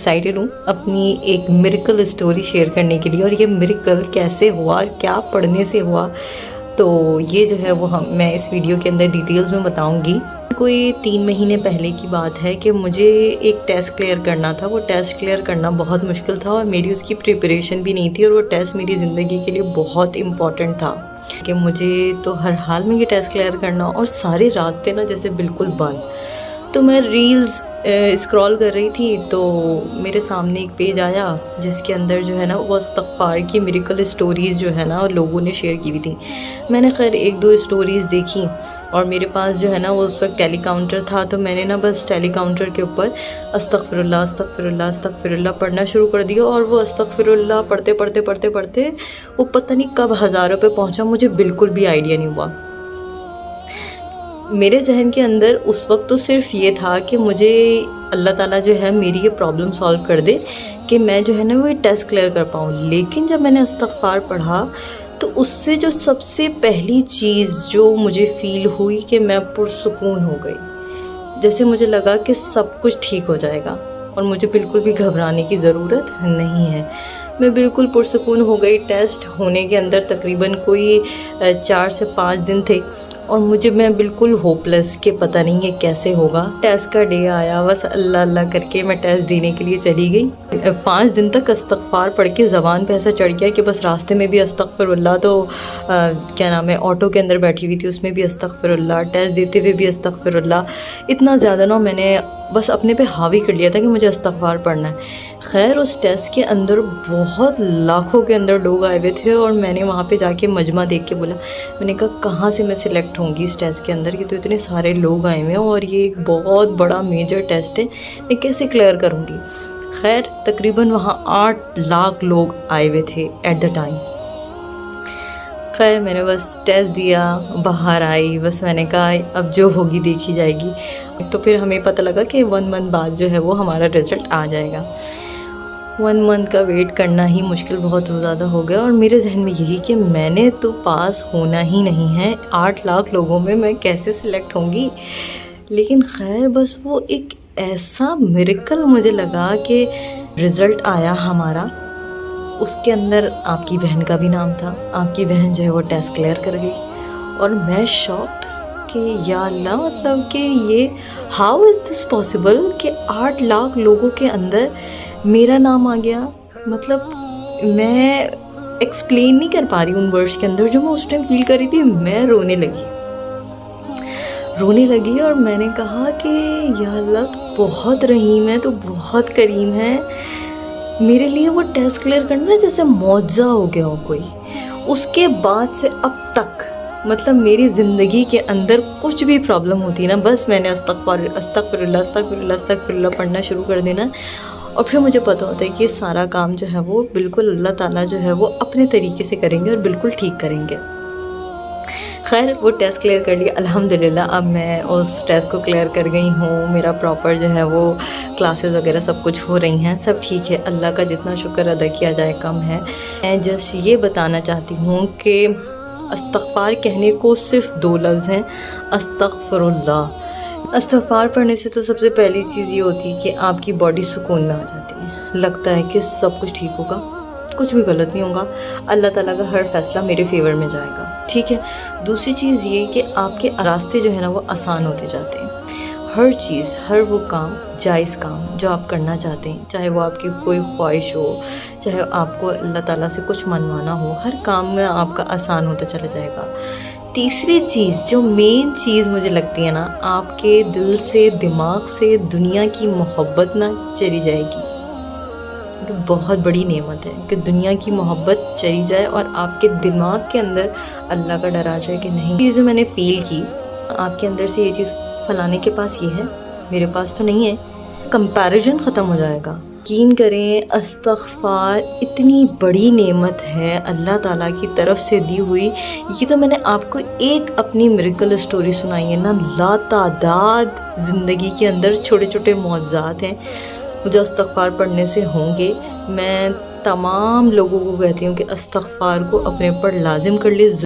Excited ہوں اپنی ایک میریکل اسٹوری شیئر کرنے کے لیے، اور یہ میریکل کیسے ہوا، کیا پڑھنے سے ہوا، تو یہ جو ہے وہ میں اس ویڈیو کے اندر ڈیٹیلز میں بتاؤں گی۔ کوئی 3 مہینے پہلے کی بات ہے کہ مجھے ایک ٹیسٹ کلیئر کرنا تھا۔ وہ ٹیسٹ کلیئر کرنا بہت مشکل تھا اور میری اس کی پریپریشن بھی نہیں تھی، اور وہ ٹیسٹ میری زندگی کے لیے بہت امپورٹنٹ تھا کہ مجھے تو ہر حال میں یہ ٹیسٹ کلیئر کرنا، اور سارے راستے نا جیسے بالکل بند۔ تو میں ریلز اسکرول کر رہی تھی تو میرے سامنے ایک پیج آیا جس کے اندر جو ہے نا وہ استغفار کی میریکل اسٹوریز جو ہے نا لوگوں نے شیئر کی ہوئی تھی۔ میں نے خیر 1-2 اسٹوریز دیکھی، اور میرے پاس جو ہے نا وہ اس وقت ٹیلی کاؤنٹر تھا، تو میں نے نا بس ٹیلی کاؤنٹر کے اوپر استغفر اللہ استغفر اللہ استغفر اللہ پڑھنا شروع کر دیا، اور وہ استغفر اللہ پڑھتے وہ پتہ نہیں کب 1000 پہ پہنچا، مجھے بالکل بھی آئیڈیا نہیں ہوا۔ میرے ذہن کے اندر اس وقت تو صرف یہ تھا کہ مجھے اللہ تعالیٰ جو ہے میری یہ پرابلم سالو کر دے کہ میں جو ہے نا وہ ٹیسٹ کلیئر کر پاؤں۔ لیکن جب میں نے استغفار پڑھا تو اس سے جو سب سے پہلی چیز جو مجھے فیل ہوئی کہ میں پرسکون ہو گئی، جیسے مجھے لگا کہ سب کچھ ٹھیک ہو جائے گا اور مجھے بالکل بھی گھبرانے کی ضرورت نہیں ہے۔ میں بالکل پرسکون ہو گئی۔ ٹیسٹ ہونے کے اندر تقریباً کوئی 4 سے 5 دن تھے، اور میں بالکل ہوپلیس کہ پتہ نہیں یہ کیسے ہوگا۔ ٹیسٹ کا ڈے آیا، بس اللہ اللہ کر کے میں ٹیسٹ دینے کے لیے چلی گئی۔ 5 دن تک استغفار پڑھ کے زبان پہ ایسا چڑھ گیا کہ بس راستے میں بھی استغفر اللہ، تو کیا نام ہے آٹو کے اندر بیٹھی ہوئی تھی اس میں بھی استغفر اللہ، ٹیسٹ دیتے ہوئے بھی استغفر اللہ۔ اتنا زیادہ نا میں نے بس اپنے پہ حاوی کر لیا تھا کہ مجھے استغفار پڑھنا ہے۔ خیر اس ٹیسٹ کے اندر بہت لاکھوں کے اندر لوگ آئے ہوئے تھے، اور میں نے وہاں پہ جا کے مجمع دیکھ کے بولا، میں نے کہا کہاں سے میں سلیکٹ ہوں گی اس ٹیسٹ کے اندر، کہ تو اتنے سارے لوگ آئے ہوئے ہیں اور یہ ایک بہت بڑا میجر ٹیسٹ ہے، میں کیسے کلیئر کروں گی۔ خیر تقریباً وہاں 8 لاکھ لوگ آئے ہوئے تھے ایٹ دا ٹائم۔ خیر میں نے بس ٹیسٹ دیا، باہر آئی، بس میں نے کہا اب جو ہوگی دیکھی جائے گی۔ تو پھر ہمیں پتہ لگا کہ 1 منتھ بعد جو ہے وہ ہمارا رزلٹ آ جائے گا۔ 1 منتھ کا ویٹ کرنا ہی مشکل بہت زیادہ ہو گیا، اور میرے ذہن میں یہی کہ میں نے تو پاس ہونا ہی نہیں ہے، 8 لاکھ لوگوں میں میں کیسے سلیکٹ ہوں گی۔ لیکن خیر بس وہ ایک ایسا میریکل مجھے لگا کہ رزلٹ آیا ہمارا، اس کے اندر آپ کی بہن کا بھی نام تھا۔ آپ کی بہن جو ہے وہ ٹیسٹ کلیئر کر گئی، اور میں شاکڈ کہ یا اللہ، مطلب کہ یہ ہاؤ از دس پاسبل کہ 8 لاکھ لوگوں کے اندر میرا نام آ گیا۔ مطلب میں ایکسپلین نہیں کر پا رہی ان ورڈز کے اندر جو میں اس ٹائم فیل کر رہی تھی۔ میں رونے لگی اور میں نے کہا کہ یا اللہ تو بہت رحیم ہے، تو بہت کریم ہے۔ میرے لیے وہ ٹیسٹ کلیئر کرنا جیسے معجزہ ہو گیا ہو کوئی۔ اس کے بعد سے اب تک مطلب میری زندگی کے اندر کچھ بھی پرابلم ہوتی نا، بس میں نے استغفر اللہ پڑھنا شروع کر دینا، اور پھر مجھے پتہ ہوتا ہے کہ یہ سارا کام جو ہے وہ بالکل اللہ تعالیٰ جو ہے وہ اپنے طریقے سے کریں گے اور بالکل ٹھیک کریں گے۔ خیر وہ ٹیسٹ کلیئر کر لیا الحمدللہ۔ اب میں اس ٹیسٹ کو کلیئر کر گئی ہوں، میرا پراپر جو ہے وہ کلاسز وغیرہ سب کچھ ہو رہی ہیں، سب ٹھیک ہے، اللہ کا جتنا شکر ادا کیا جائے کم ہے۔ میں جسٹ یہ بتانا چاہتی ہوں کہ استغفار کہنے کو صرف 2 لفظ ہیں، استغفر اللہ۔ استغفار پڑھنے سے تو سب سے پہلی چیز یہ ہوتی ہے کہ آپ کی باڈی سکون میں آ جاتی ہے، لگتا ہے کہ سب کچھ ٹھیک ہوگا، کچھ بھی غلط نہیں ہوگا، اللہ تعالیٰ کا ہر فیصلہ میرے فیور میں جائے گا، ٹھیک ہے۔ دوسری چیز یہ کہ آپ کے راستے جو ہے نا وہ آسان ہوتے جاتے ہیں۔ ہر چیز، ہر وہ کام، جائز کام جو آپ کرنا چاہتے ہیں، چاہے وہ آپ کی کوئی خواہش ہو، چاہے آپ کو اللہ تعالیٰ سے کچھ منوانا ہو، ہر کام میں آپ کا آسان ہوتا چلا جائے گا۔ تیسری چیز جو مین چیز مجھے لگتی ہے نا، آپ کے دل سے دماغ سے دنیا کی محبت نہ چلی جائے گی۔ بہت بڑی نعمت ہے کہ دنیا کی محبت چلی جائے اور آپ کے دماغ کے اندر اللہ کا ڈر آ جائے کہ نہیں، چیز میں نے فیل کی آپ کے اندر سے یہ چیز فلانے کے پاس یہ ہے، میرے پاس تو نہیں ہے، کمپیریزن ختم ہو جائے گا۔ یقین کریں استغفار اتنی بڑی نعمت ہے اللہ تعالیٰ کی طرف سے دی ہوئی۔ یہ تو میں نے آپ کو ایک اپنی میریکل اسٹوری سنائی ہے نا، لا تعداد زندگی کے اندر چھوٹے چھوٹے معجزات ہیں جو استغفار پڑھنے سے ہوں گے۔ میں تمام لوگوں کو کہتی ہوں کہ استغفار کو اپنے پر لازم کر لے۔